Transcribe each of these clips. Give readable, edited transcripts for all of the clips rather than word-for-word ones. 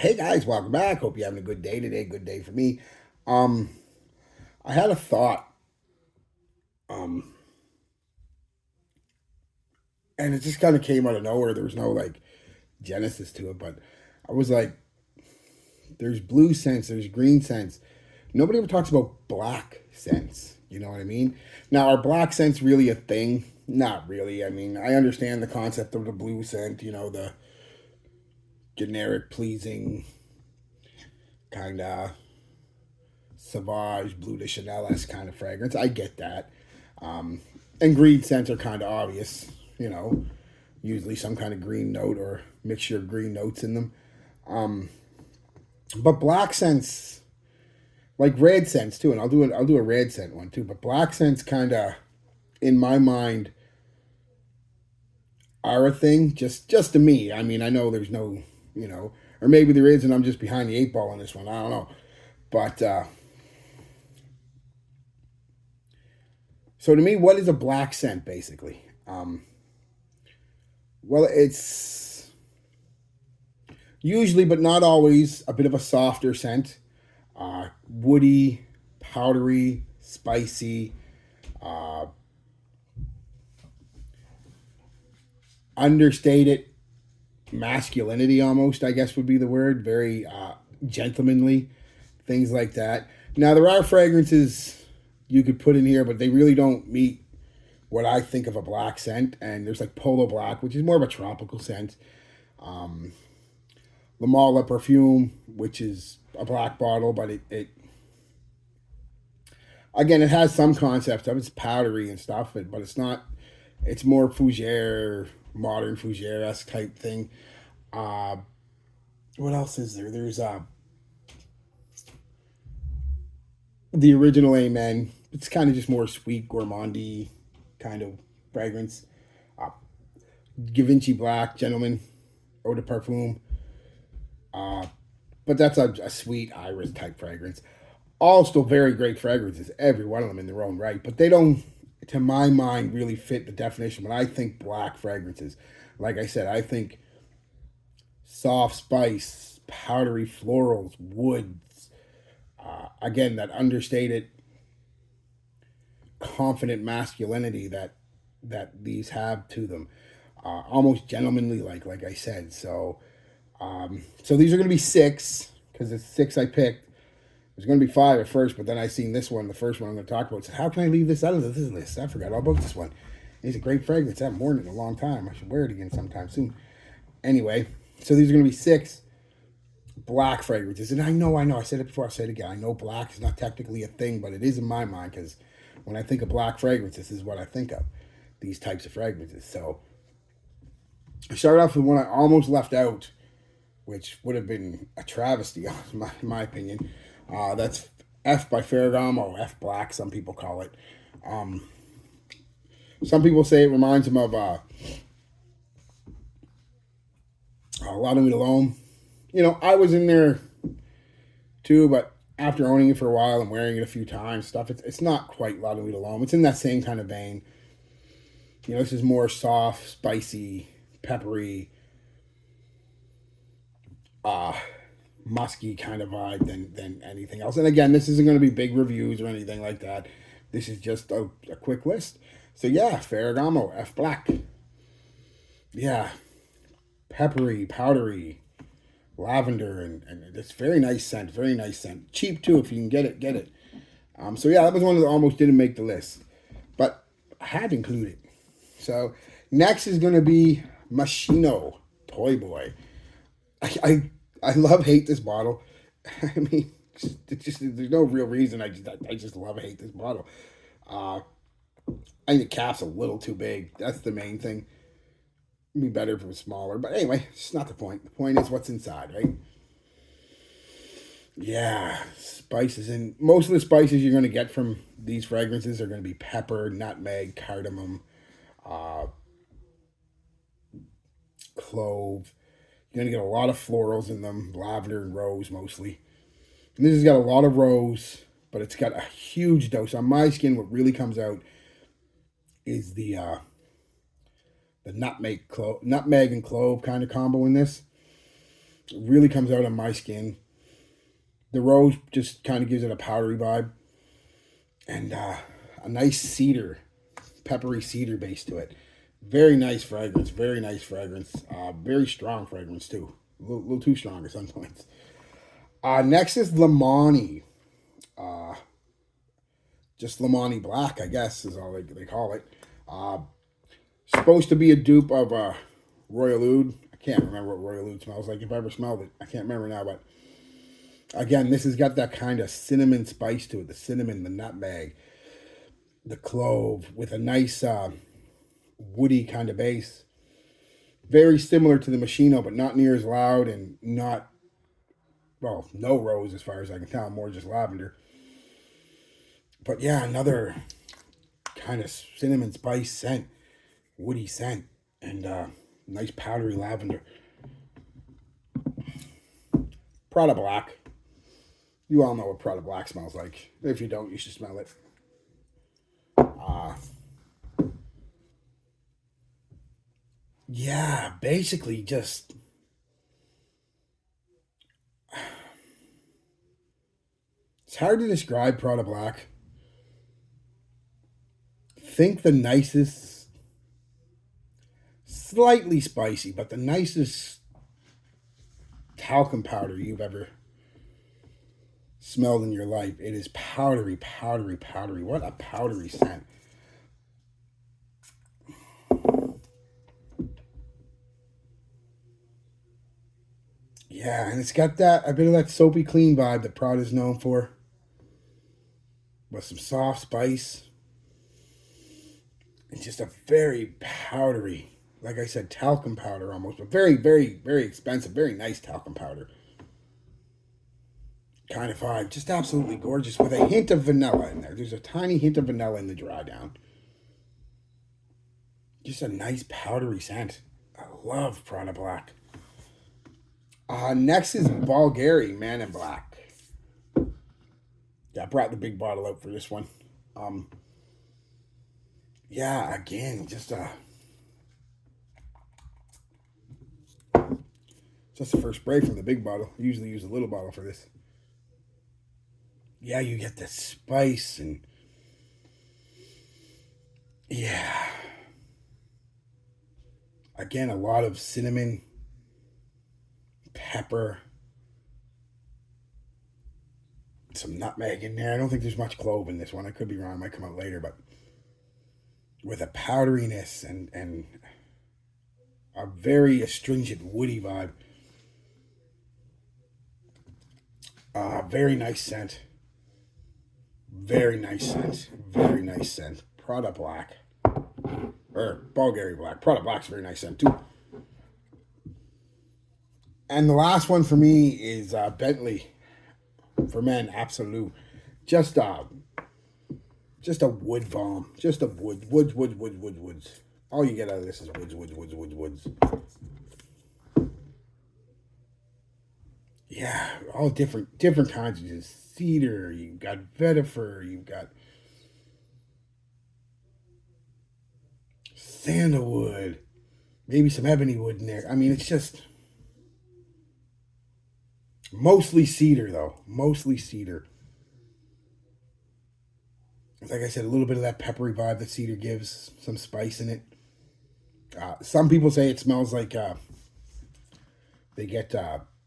Hey guys, welcome back. Hope you're having a good day today. Good day for me. Um, I had a thought, um, and it just kind of came out of nowhere. There was no like genesis to it, but I was like, there's blue scents, there's green scents. Nobody ever talks about black scents. You know what I mean? Now, are black scents really a thing? Not really. I mean, I understand the concept of the blue scent, the generic, pleasing, kind of Sauvage, Blue de Chanel-esque kind of fragrance. I get that. Um, and green scents are kind of obvious, you know, usually some kind of green note or mixture of green notes in them. Um, but black scents, like red scents too, and I'll do a red scent one too. But black scents kind of, in my mind, are a thing. Just to me. I mean, I know there's no, or maybe there is, and I'm just behind the eight ball on this one. I don't know. But so to me, what is a black scent basically? Well, it's usually, but not always, a bit of a softer scent, woody, powdery, spicy, uh, understated masculinity almost, I guess would be the word. Very gentlemanly, things like that. Now, there are fragrances you could put in here, but they really don't meet what I think of a black scent. And there's like Polo Black, which is more of a tropical scent. Um, Lamala Perfume, which is a black bottle, but it again, it has some concepts of it's powdery and stuff, but it's not. It's more fougere, modern fougere esque type thing. Uh, what else is there? There's the original Amen. It's kind of just more sweet, gourmandy kind of fragrance. Uh, Givenchy Black, Gentleman, Eau de Parfum. Uh, but that's a sweet iris type fragrance. All still very great fragrances, every one of them in their own right, but they don't, to my mind, really fit the definition. When I think black fragrances, like I said, I think soft spice, powdery florals, woods. Again, that understated, confident masculinity that these have to them, almost gentlemanly, like I said. So these are going to be six because it's six I picked. There's going to be five at first, but then I seen this one, the first one I'm going to talk about. Said, how can I leave this out of this list? I forgot all about this one. It's a great fragrance. I haven't worn it in a long time. I should wear it again sometime soon. Anyway, so these are going to be six black fragrances. And I know. I said it before, I'll say it again. I know black is not technically a thing, but it is in my mind because when I think of black fragrances, this is what I think of. These types of fragrances. So I started off with one I almost left out, which would have been a travesty, in my opinion. That's F by Ferragamo, F Black, some people call it. Some people say it reminds them of La Nuit L'Homme. I was in there too, but after owning it for a while and wearing it a few times, it's not quite La Nuit L'Homme. It's in that same kind of vein. This is more soft, spicy, peppery, musky kind of vibe than anything else. And again, this isn't going to be big reviews or anything like that. This is just a quick list. So yeah, Ferragamo, F Black. Yeah, peppery, powdery, lavender, and it's very nice scent. Very nice scent. Cheap too if you can get it. Get it. So yeah, that was one that almost didn't make the list, but I had to include it. So next is going to be Moschino Toy Boy. I love hate this bottle. I mean, there's no real reason. I just love hate this bottle. Uh, I think the cap's a little too big. That's the main thing. It'd be better if it was smaller. But anyway, it's not the point. The point is what's inside, right? Yeah, spices. And most of the spices you're going to get from these fragrances are going to be pepper, nutmeg, cardamom, uh, clove. You're going to get a lot of florals in them, lavender and rose mostly. And this has got a lot of rose, but it's got a huge dose. On my skin, what really comes out is the nutmeg and clove kind of combo in this. It really comes out on my skin. The rose just kind of gives it a powdery vibe. And a nice cedar, peppery cedar base to it. Very nice fragrance. Very nice fragrance. Very strong fragrance too. A little too strong at some points. Next is Lomani. Just Lomani Black, I guess, is all they call it. Supposed to be a dupe of Royal Oud. I can't remember what Royal Oud smells like. If I ever smelled it, I can't remember now. But again, this has got that kind of cinnamon spice to it. The cinnamon, the nutmeg, the clove, with a nice woody kind of base. Very similar to the Moschino, but not near as loud and not, well, no rose as far as I can tell. More just lavender. But yeah, another kind of cinnamon spice scent, woody scent, and nice powdery lavender. Prada Black. You all know what Prada Black smells like. If you don't, you should smell it. Yeah, basically just it's hard to describe Prada Black. Think the nicest, slightly spicy, but the nicest talcum powder you've ever smelled in your life. It is powdery, powdery, powdery. What a powdery scent. Yeah, and it's got that a bit of that soapy clean vibe that Prada's known for. With some soft spice. It's just a very powdery, like I said, talcum powder almost, but very, very, very expensive, very nice talcum powder. Kind of vibe. Just absolutely gorgeous with a hint of vanilla in there. There's a tiny hint of vanilla in the dry down. Just a nice powdery scent. I love Prada Black. Next is Bvlgari Man in Black. Yeah, I brought the big bottle out for this one. Yeah, again, just the first spray from the big bottle. I usually use a little bottle for this. Yeah, you get the spice and yeah. Again, a lot of cinnamon, pepper, some nutmeg in there. I don't think there's much clove in this one. I could be wrong. It might come out later, but with a powderiness and a very astringent woody vibe. Very nice scent. Very nice scent. Very nice scent. Prada Black. Or Bvlgari Black. Prada Black's a very nice scent too. And the last one for me is Bentley for Men Absolute. Just a wood bomb. Just a woods. All you get out of this is woods. Yeah, all different kinds of just cedar. You've got vetiver. You've got sandalwood. Maybe some ebony wood in there. I mean, it's just mostly cedar, though. Mostly cedar. Like I said, a little bit of that peppery vibe that cedar gives. Some spice in it. Some people say it smells like they get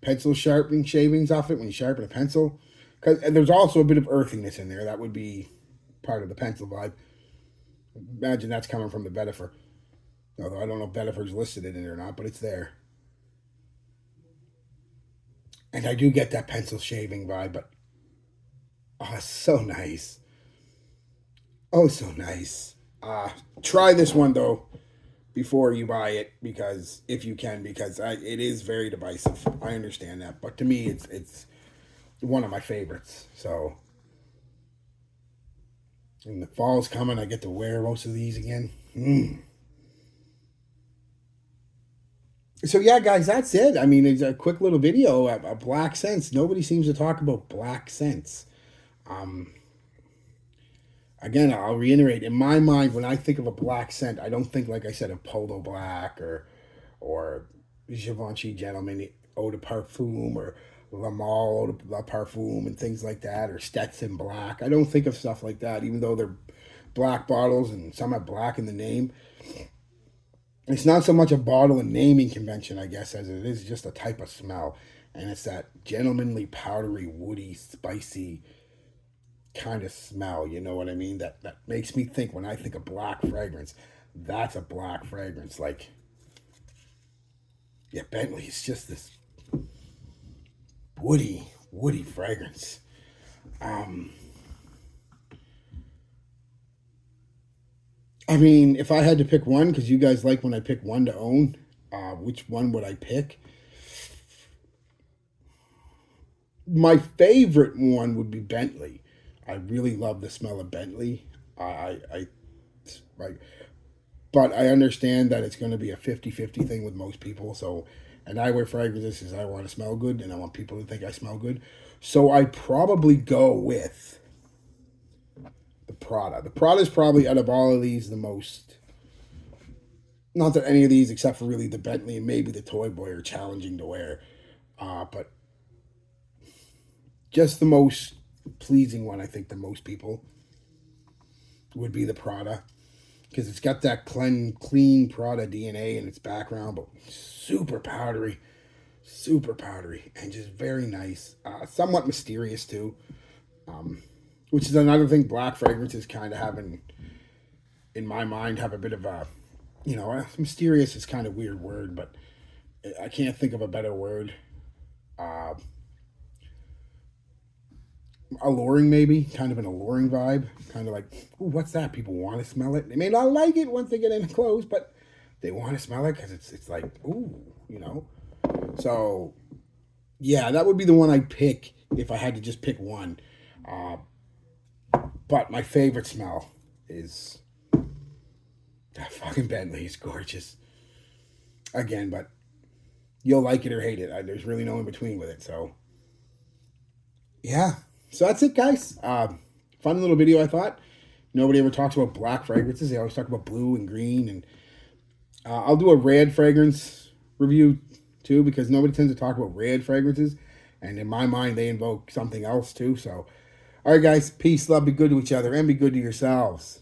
pencil sharpening shavings off it when you sharpen a pencil. And there's also a bit of earthiness in there. That would be part of the pencil vibe. Imagine that's coming from the vetiver. Although I don't know if vetiver's listed in it or not, but it's there. And I do get that pencil shaving vibe, but oh, so nice. Oh, so nice. Try this one, though, before you buy it, because if you can, because it is very divisive. I understand that. But to me, it's one of my favorites. So, and the fall's coming. I get to wear most of these again. So, yeah, guys, that's it. I mean, it's a quick little video of black scents. Nobody seems to talk about black scents. Again, I'll reiterate, in my mind, when I think of a black scent, I don't think, like I said, of Polo Black or Givenchy Gentleman. eau de parfum or Lamal eau de parfum and things like that, or Stetson Black. I don't think of stuff like that, even though they're black bottles and some have black in the name. It's not so much a bottle and naming convention, I guess, as it is just a type of smell. And it's that gentlemanly, powdery, woody, spicy kind of smell. You know what I mean? That makes me think, when I think of black fragrance, that's a black fragrance. Like, yeah, Bentley is just this woody fragrance. I mean, if I had to pick one, because you guys like when I pick one to own, which one would I pick? My favorite one would be Bentley. I really love the smell of Bentley. I but I understand that it's going to be a 50-50 thing with most people. So, and I wear fragrances because I want to smell good and I want people to think I smell good. So I probably go with the Prada. The Prada is probably, out of all of these, the most, not that any of these except for really the Bentley and maybe the Toy Boy are challenging to wear. But just the most pleasing one, I think, to most people would be the Prada, because it's got that clean Prada DNA in its background, but super powdery, and just very nice. Somewhat mysterious too, which is another thing black fragrances kind of have in my mind, have a bit of a, mysterious is kind of a weird word, but I can't think of a better word. Alluring, maybe, kind of an alluring vibe, kind of like, ooh, what's that? People want to smell it. They may not like it once they get in close, but they want to smell it because it's like, ooh, So, yeah, that would be the one I'd pick if I had to just pick one. But my favorite smell is that fucking Bentley. Is gorgeous. Again, but you'll like it or hate it. There's really no in between with it. So, yeah. So that's it, guys. Fun little video, I thought. Nobody ever talks about black fragrances. They always talk about blue and green. And I'll do a red fragrance review, too, because nobody tends to talk about red fragrances. And in my mind, they invoke something else, too. So, all right, guys. Peace, love, be good to each other, and be good to yourselves.